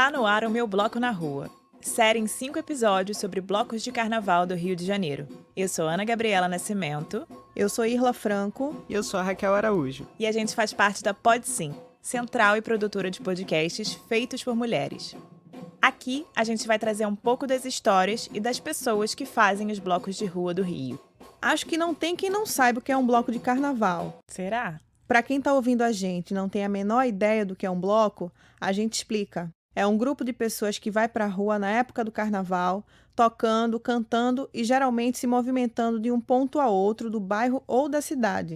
Tá no ar o Meu Bloco na Rua, série em 5 episódios sobre blocos de carnaval do Rio de Janeiro. Eu sou Ana Gabriela Nascimento. Eu sou Irla Franco. E eu sou a Raquel Araújo. E a gente faz parte da Pode Sim, central e produtora de podcasts feitos por mulheres. Aqui, a gente vai trazer um pouco das histórias e das pessoas que fazem os blocos de rua do Rio. Acho que não tem quem não saiba o que é um bloco de carnaval. Será? Para quem está ouvindo a gente e não tem a menor ideia do que é um bloco, a gente explica. É um grupo de pessoas que vai para a rua na época do carnaval, tocando, cantando e geralmente se movimentando de um ponto a outro do bairro ou da cidade.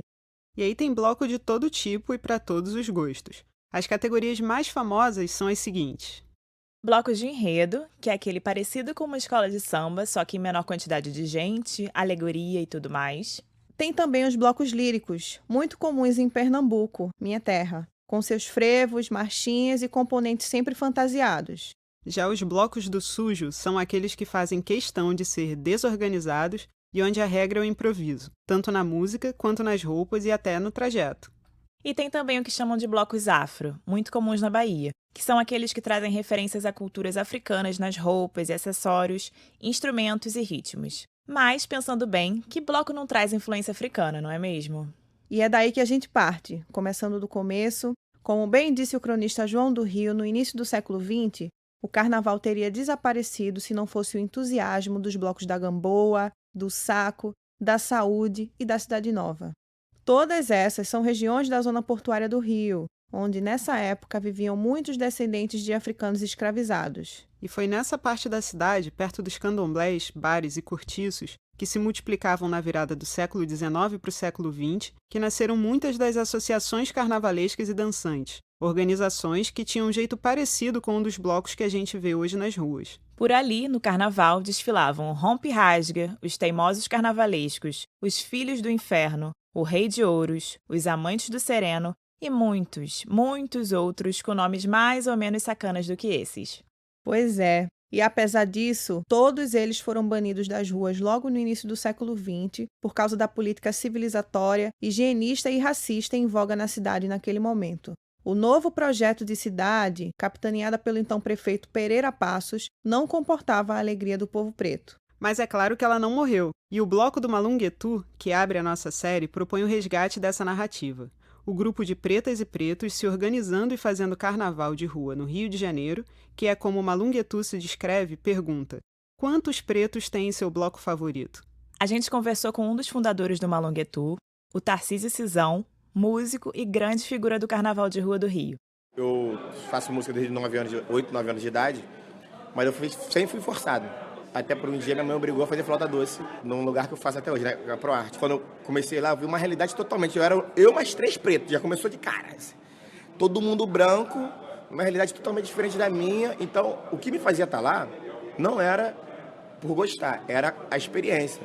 E aí tem bloco de todo tipo e para todos os gostos. As categorias mais famosas são as seguintes: Blocos de enredo, que é aquele parecido com uma escola de samba, só que em menor quantidade de gente, alegoria e tudo mais. Tem também os blocos líricos, muito comuns em Pernambuco, minha terra, com seus frevos, marchinhas e componentes sempre fantasiados. Já os blocos do sujo são aqueles que fazem questão de ser desorganizados e onde a regra é o improviso, tanto na música quanto nas roupas e até no trajeto. E tem também o que chamam de blocos afro, muito comuns na Bahia, que são aqueles que trazem referências a culturas africanas nas roupas e acessórios, instrumentos e ritmos. Mas, pensando bem, que bloco não traz influência africana, não é mesmo? E é daí que a gente parte, começando do começo. Como bem disse o cronista João do Rio, no início do século XX, o carnaval teria desaparecido se não fosse o entusiasmo dos blocos da Gamboa, do Saco, da Saúde e da Cidade Nova. Todas essas são regiões da zona portuária do Rio, onde nessa época viviam muitos descendentes de africanos escravizados. E foi nessa parte da cidade, perto dos candomblés, bares e cortiços, que se multiplicavam na virada do século XIX para o século XX, que nasceram muitas das associações carnavalescas e dançantes, organizações que tinham um jeito parecido com um dos blocos que a gente vê hoje nas ruas. Por ali, no carnaval, desfilavam o Rompe-Rasga, os Teimosos Carnavalescos, os Filhos do Inferno, o Rei de Ouros, os Amantes do Sereno e muitos, muitos outros com nomes mais ou menos sacanas do que esses. Pois é. E apesar disso, todos eles foram banidos das ruas logo no início do século XX por causa da política civilizatória, higienista e racista em voga na cidade naquele momento. O novo projeto de cidade, capitaneada pelo então prefeito Pereira Passos, não comportava a alegria do povo preto. Mas é claro que ela não morreu, e o bloco do Malunguetu, que abre a nossa série, propõe o resgate dessa narrativa. O grupo de pretas e pretos se organizando e fazendo carnaval de rua no Rio de Janeiro, que é como o Malunguetu se descreve, pergunta: quantos pretos têm em seu bloco favorito? A gente conversou com um dos fundadores do Malunguetu, o Tarcísio Cisão, músico e grande figura do carnaval de rua do Rio. Eu faço música desde 8, 9 anos de idade, mas eu sempre fui forçado. Até por um dia minha mãe obrigou a fazer flauta doce num lugar que eu faço até hoje, né? Na ProArte. Quando eu comecei lá, eu vi uma realidade totalmente. Eu mais 3 pretos, já começou de cara. Assim. Todo mundo branco, uma realidade totalmente diferente da minha. Então, o que me fazia estar lá não era por gostar, era a experiência.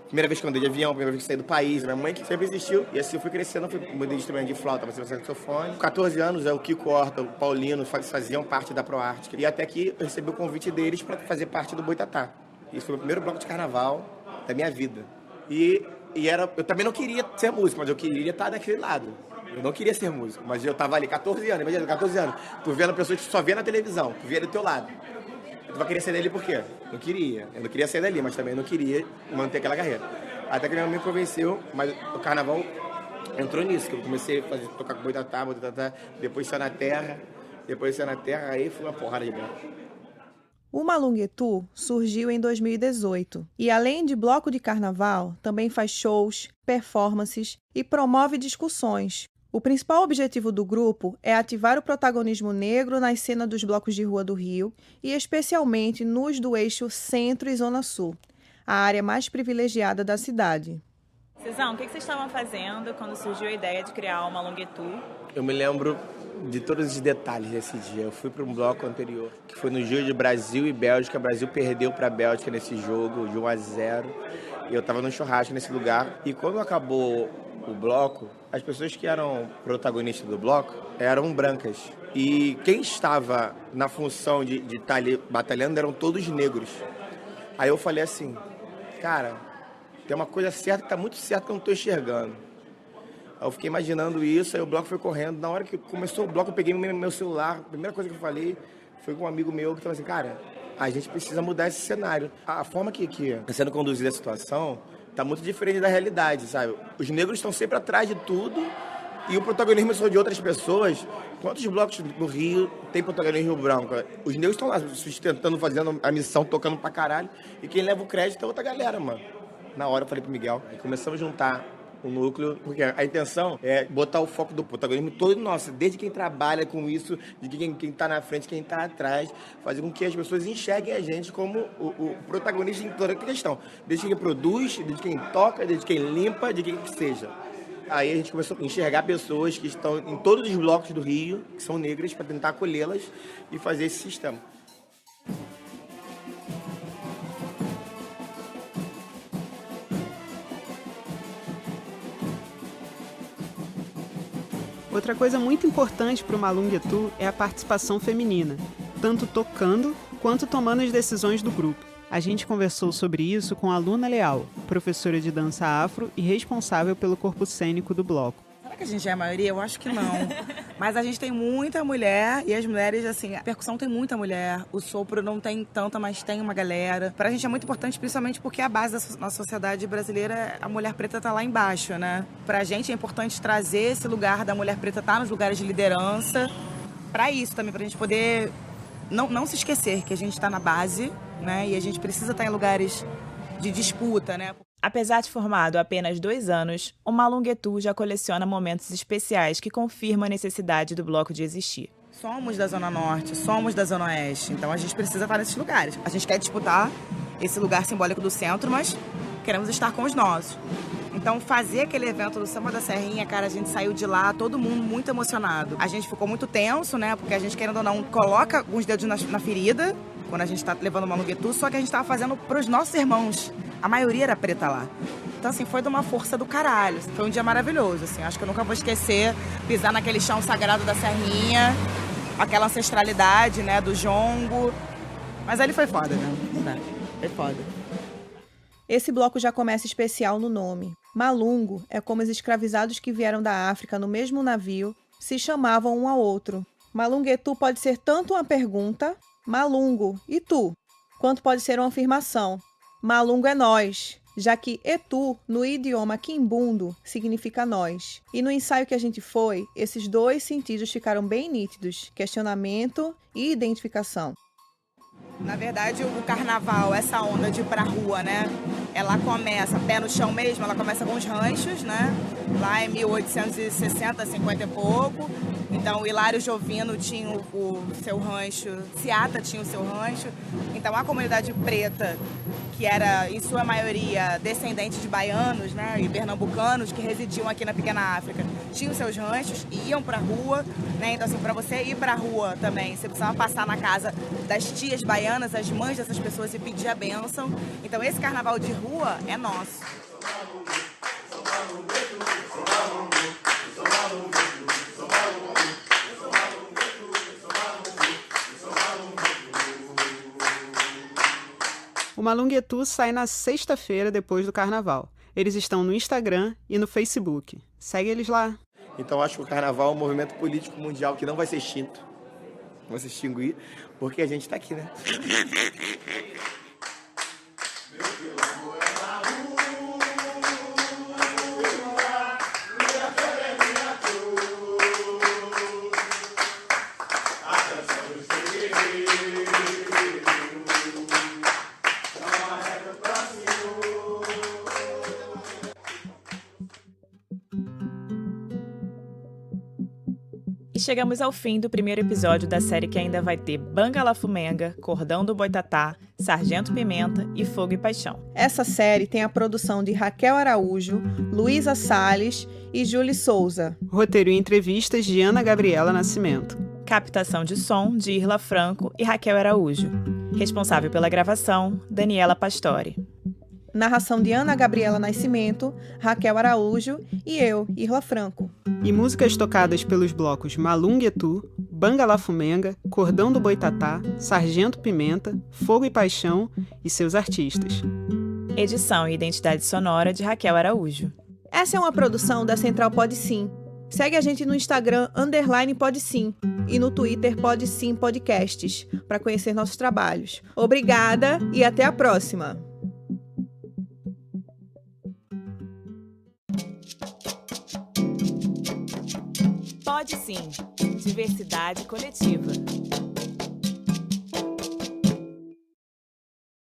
Primeira vez que eu andei de avião, primeira vez que saí do país, minha mãe que sempre existiu. E assim eu fui crescendo, mudei de instrumento de flauta, passei a saxofone. Com 14 anos, o Kiko Horta, o Paulino faziam parte da ProArte. E até que eu recebi o convite deles para fazer parte do Boitatá. Isso foi o primeiro bloco de carnaval da minha vida. Eu também não queria ser músico, mas eu queria estar daquele lado. Eu não queria ser músico, mas eu estava ali, 14 anos, imagina, 14 anos. Tu vendo pessoas que só vê na televisão, tu via do teu lado. Tu vai querer sair dali por quê? Não queria. Eu não queria sair dali, mas também não queria manter aquela carreira. Até que minha mãe me convenceu, mas o carnaval entrou nisso, que eu comecei a tocar com boitatá, depois saiu na terra, aí foi uma porrada de bloco. O Malunguetu surgiu em 2018 e, além de bloco de carnaval, também faz shows, performances e promove discussões. O principal objetivo do grupo é ativar o protagonismo negro na cena dos blocos de rua do Rio e especialmente nos do eixo Centro e Zona Sul, a área mais privilegiada da cidade. Cisão, o que vocês estavam fazendo quando surgiu a ideia de criar o Malunguetu? Eu me lembro de todos os detalhes desse dia. Eu fui para um bloco anterior, que foi no jogo de Brasil e Bélgica. O Brasil perdeu para a Bélgica nesse jogo, de 1-0. E eu estava no churrasco nesse lugar. E quando acabou o bloco, as pessoas que eram protagonistas do bloco eram brancas. E quem estava na função de estar ali batalhando eram todos negros. Aí eu falei assim, cara, tem uma coisa certa que está muito certa que eu não estou enxergando. Aí eu fiquei imaginando isso, aí o bloco foi correndo. Na hora que começou o bloco, eu peguei meu celular, a primeira coisa que eu falei Foi com um amigo meu que falou assim, cara, a gente precisa mudar esse cenário. A forma que está sendo conduzida a situação está muito diferente da realidade, sabe? Os negros estão sempre atrás de tudo e o protagonismo é de outras pessoas. Quantos blocos no Rio tem protagonismo branco? Os negros estão lá sustentando, fazendo a missão, tocando pra caralho. E quem leva o crédito é outra galera, mano. Na hora eu falei pro Miguel, e começamos a juntar o núcleo, porque a intenção é botar o foco do protagonismo todo nosso, desde quem trabalha com isso, de quem tá na frente, quem tá atrás, fazer com que as pessoas enxerguem a gente como o protagonista em toda a questão. Desde quem produz, desde quem toca, desde quem limpa, de quem que seja. Aí a gente começou a enxergar pessoas que estão em todos os blocos do Rio, que são negras, para tentar acolhê-las e fazer esse sistema. Outra coisa muito importante para o Malunguetu é a participação feminina, tanto tocando quanto tomando as decisões do grupo. A gente conversou sobre isso com a Luna Leal, professora de dança afro e responsável pelo corpo cênico do bloco. Será que a gente é a maioria? Eu acho que não. Mas a gente tem muita mulher e as mulheres, assim, a percussão tem muita mulher, o sopro não tem tanta, mas tem uma galera. Pra gente é muito importante, principalmente porque a base da nossa sociedade brasileira, a mulher preta tá lá embaixo, né? Pra gente é importante trazer esse lugar da mulher preta estar nos lugares de liderança, pra isso também, pra gente poder não se esquecer que a gente tá na base, né? E a gente precisa estar em lugares de disputa, né? Apesar de formado há apenas 2 anos, o Malunguetu já coleciona momentos especiais que confirmam a necessidade do bloco de existir. Somos da Zona Norte, somos da Zona Oeste, então a gente precisa estar nesses lugares. A gente quer disputar esse lugar simbólico do centro, mas queremos estar com os nossos. Então fazer aquele evento do Samba da Serrinha, cara, a gente saiu de lá, todo mundo muito emocionado. A gente ficou muito tenso, né, porque a gente, querendo ou não, coloca alguns dedos na ferida, quando a gente tá levando o Malunguetu, só que a gente tava fazendo pros nossos irmãos. A maioria era preta lá. Então, assim, foi de uma força do caralho. Foi um dia maravilhoso, assim. Acho que eu nunca vou esquecer pisar naquele chão sagrado da Serrinha, aquela ancestralidade, né, do jongo. Mas ali foi foda, né? Foi foda. Esse bloco já começa especial no nome. Malungo é como os escravizados que vieram da África no mesmo navio se chamavam um ao outro. Malunguetu pode ser tanto uma pergunta, Malungo, e tu? Quanto pode ser uma afirmação, Malungo é nós, já que Etu, no idioma quimbundo, significa nós. E no ensaio que a gente foi, esses 2 sentidos ficaram bem nítidos, questionamento e identificação. Na verdade, o carnaval, essa onda de ir pra rua, né? Ela começa, pé no chão mesmo, ela começa com os ranchos, né? Lá em 1860, 50 e pouco. Então, o Hilário Jovino tinha o seu rancho, Seata tinha o seu rancho. Então, a comunidade preta, que era, em sua maioria, descendente de baianos, né? E pernambucanos que residiam aqui na Pequena África, tinham seus ranchos e iam pra rua, né? Então, assim, pra você ir pra rua também, você precisava passar na casa das tias baianas, as mães dessas pessoas, e pedir a bênção. Então, esse carnaval de rua é nosso. O Malunguetu sai na sexta-feira depois do carnaval. Eles estão no Instagram e no Facebook. Segue eles lá. Então acho que o carnaval é um movimento político mundial que não vai ser extinto, não vai se extinguir, porque a gente está aqui, né? E chegamos ao fim do primeiro episódio da série que ainda vai ter Banga La Fumenga, Cordão do Boitatá, Sargento Pimenta e Fogo e Paixão. Essa série tem a produção de Raquel Araújo, Luísa Salles e Júlia Souza. Roteiro e entrevistas de Ana Gabriela Nascimento. Captação de som de Irla Franco e Raquel Araújo. Responsável pela gravação, Daniela Pastore. Narração de Ana Gabriela Nascimento, Raquel Araújo e eu, Irla Franco. E músicas tocadas pelos blocos Malunguetu, Banga La Fumenga, Cordão do Boitatá, Sargento Pimenta, Fogo e Paixão e seus artistas. Edição e identidade sonora de Raquel Araújo. Essa é uma produção da Central Pode Sim. Segue a gente no Instagram, _PodSim, e no Twitter, PodSim Podcasts, para conhecer nossos trabalhos. Obrigada e até a próxima! Pode sim, diversidade coletiva.